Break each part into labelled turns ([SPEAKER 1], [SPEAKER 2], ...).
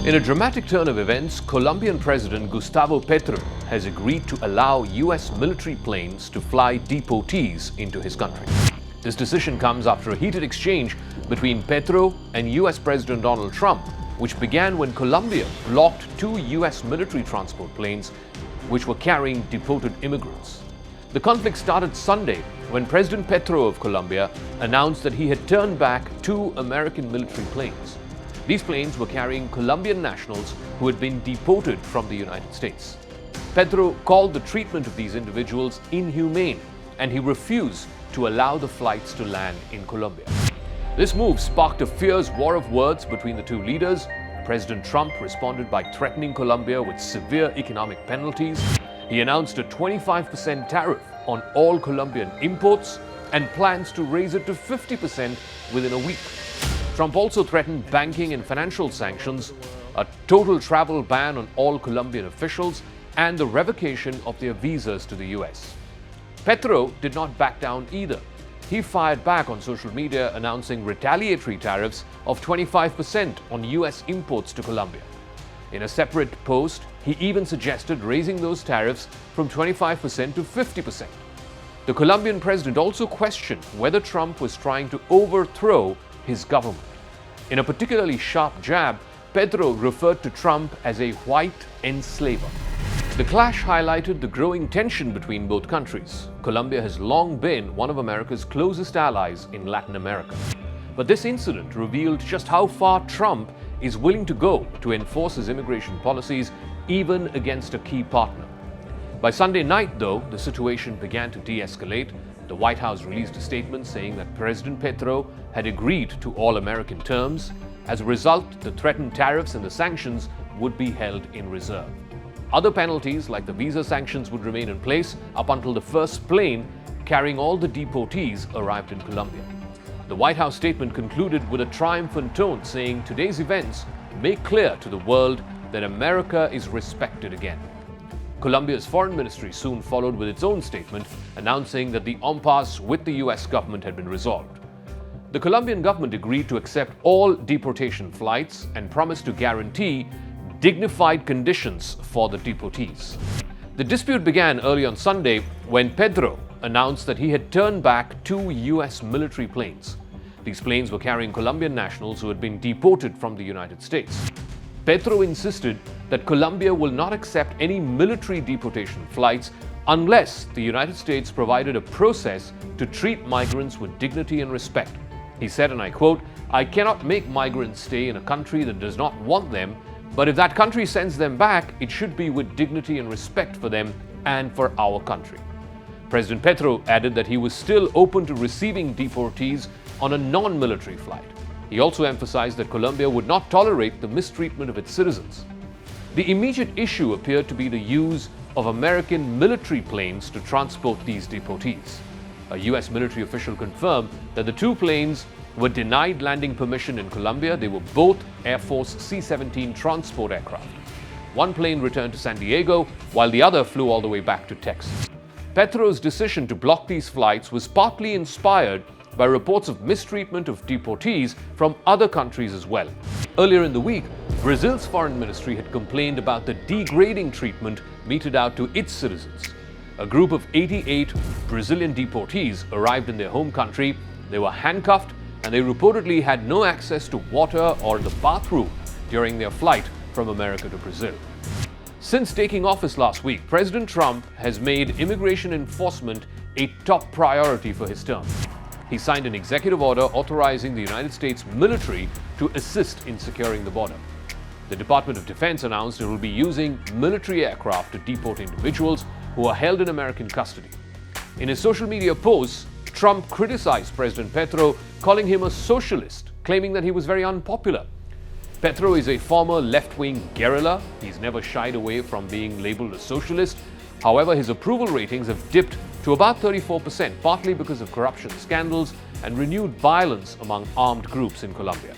[SPEAKER 1] In a dramatic turn of events, Colombian President Gustavo Petro has agreed to allow U.S. military planes to fly deportees into his country. This decision comes after a heated exchange between Petro and U.S. President Donald Trump, which began when Colombia blocked two U.S. military transport planes which were carrying deported immigrants. The conflict started Sunday when President Petro of Colombia announced that he had turned back two American military planes. These planes were carrying Colombian nationals who had been deported from the United States. Petro called the treatment of these individuals inhumane, and he refused to allow the flights to land in Colombia. This move sparked a fierce war of words between the two leaders. President Trump responded by threatening Colombia with severe economic penalties. He announced a 25% tariff on all Colombian imports and plans to raise it to 50% within a week. Trump also threatened banking and financial sanctions, a total travel ban on all Colombian officials, and the revocation of their visas to the U.S. Petro did not back down either. He fired back on social media, announcing retaliatory tariffs of 25% on U.S. imports to Colombia. In a separate post, he even suggested raising those tariffs from 25% to 50%. The Colombian president also questioned whether Trump was trying to overthrow his government. In a particularly sharp jab, Petro referred to Trump as a white enslaver. The clash highlighted the growing tension between both countries. Colombia has long been one of America's closest allies in Latin America. But this incident revealed just how far Trump is willing to go to enforce his immigration policies, even against a key partner. By Sunday night, though, the situation began to de-escalate. The White House released a statement saying that President Petro had agreed to all American terms. As a result, the threatened tariffs and the sanctions would be held in reserve. Other penalties, like the visa sanctions, would remain in place up until the first plane carrying all the deportees arrived in Colombia. The White House statement concluded with a triumphant tone, saying today's events make clear to the world that America is respected again. Colombia's foreign ministry soon followed with its own statement, announcing that the impasse with the U.S. government had been resolved. The Colombian government agreed to accept all deportation flights and promised to guarantee dignified conditions for the deportees. The dispute began early on Sunday when Petro announced that he had turned back two U.S. military planes. These planes were carrying Colombian nationals who had been deported from the United States. Petro insisted that Colombia will not accept any military deportation flights unless the United States provided a process to treat migrants with dignity and respect. He said, and I quote, "I cannot make migrants stay in a country that does not want them, but if that country sends them back, it should be with dignity and respect for them and for our country." President Petro added that he was still open to receiving deportees on a non-military flight. He also emphasized that Colombia would not tolerate the mistreatment of its citizens. The immediate issue appeared to be the use of American military planes to transport these deportees. A U.S. military official confirmed that the two planes were denied landing permission in Colombia. They were both Air Force C-17 transport aircraft. One plane returned to San Diego, while the other flew all the way back to Texas. Petro's decision to block these flights was partly inspired by reports of mistreatment of deportees from other countries as well. Earlier in the week, Brazil's foreign ministry had complained about the degrading treatment meted out to its citizens. A group of 88 Brazilian deportees arrived in their home country. They were handcuffed, and they reportedly had no access to water or the bathroom during their flight from America to Brazil. Since taking office last week, President Trump has made immigration enforcement a top priority for his term. He signed an executive order authorizing the United States military to assist in securing the border. The Department of Defense announced it will be using military aircraft to deport individuals who are held in American custody. In his social media posts, Trump criticized President Petro, calling him a socialist, claiming that he was very unpopular. Petro is a former left-wing guerrilla. He's never shied away from being labeled a socialist. However, his approval ratings have dipped to about 34%, partly because of corruption scandals and renewed violence among armed groups in Colombia.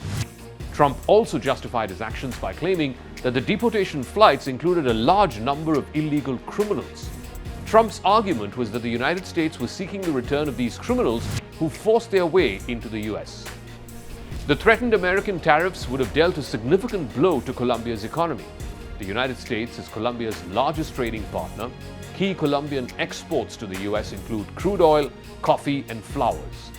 [SPEAKER 1] Trump also justified his actions by claiming that the deportation flights included a large number of illegal criminals. Trump's argument was that the United States was seeking the return of these criminals who forced their way into the U.S. The threatened American tariffs would have dealt a significant blow to Colombia's economy. The United States is Colombia's largest trading partner. Key Colombian exports to the U.S. include crude oil, coffee, and flowers.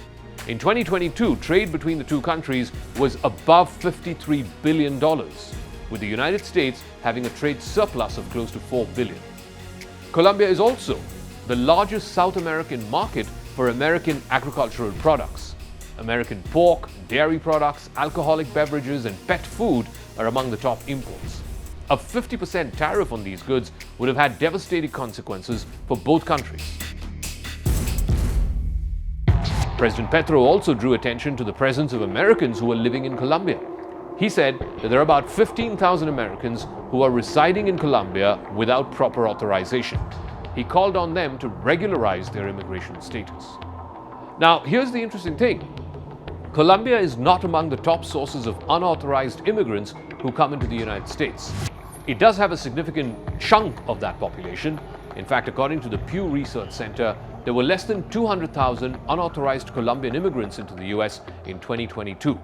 [SPEAKER 1] In 2022, trade between the two countries was above $53 billion, with the United States having a trade surplus of close to $4 billion. Colombia is also the largest South American market for American agricultural products. American pork, dairy products, alcoholic beverages, and pet food are among the top imports. A 50% tariff on these goods would have had devastating consequences for both countries. President Petro also drew attention to the presence of Americans who are living in Colombia. He said that there are about 15,000 Americans who are residing in Colombia without proper authorization. He called on them to regularize their immigration status. Now, here's the interesting thing. Colombia is not among the top sources of unauthorized immigrants who come into the United States. It does have a significant chunk of that population. In fact, according to the Pew Research Center, there were less than 200,000 unauthorized Colombian immigrants into the U.S. in 2022.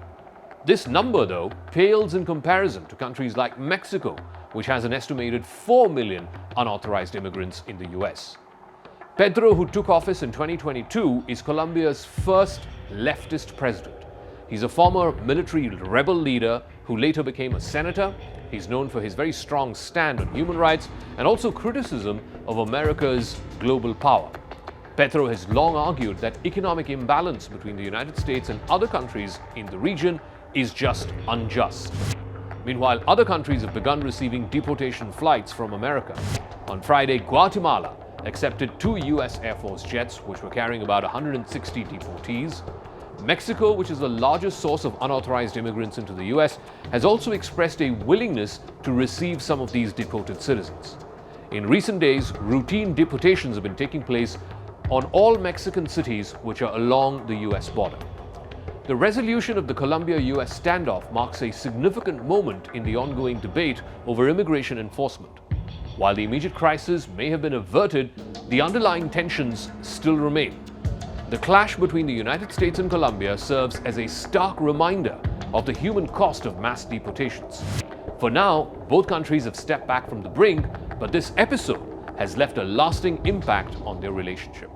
[SPEAKER 1] This number, though, pales in comparison to countries like Mexico, which has an estimated 4 million unauthorized immigrants in the U.S. Petro, who took office in 2022, is Colombia's first leftist president. He's a former military rebel leader who later became a senator. He's known for his very strong stand on human rights and also criticism of America's global power. Petro has long argued that economic imbalance between the United States and other countries in the region is just unjust. Meanwhile, other countries have begun receiving deportation flights from America. On Friday, Guatemala accepted 2 U.S. Air Force jets, which were carrying about 160 deportees. Mexico, which is the largest source of unauthorized immigrants into the U.S., has also expressed a willingness to receive some of these deported citizens. In recent days, routine deportations have been taking place on all Mexican cities which are along the U.S. border. The resolution of the Colombia-U.S. standoff marks a significant moment in the ongoing debate over immigration enforcement. While the immediate crisis may have been averted, the underlying tensions still remain. The clash between the United States and Colombia serves as a stark reminder of the human cost of mass deportations. For now, both countries have stepped back from the brink, but this episode has left a lasting impact on their relationship.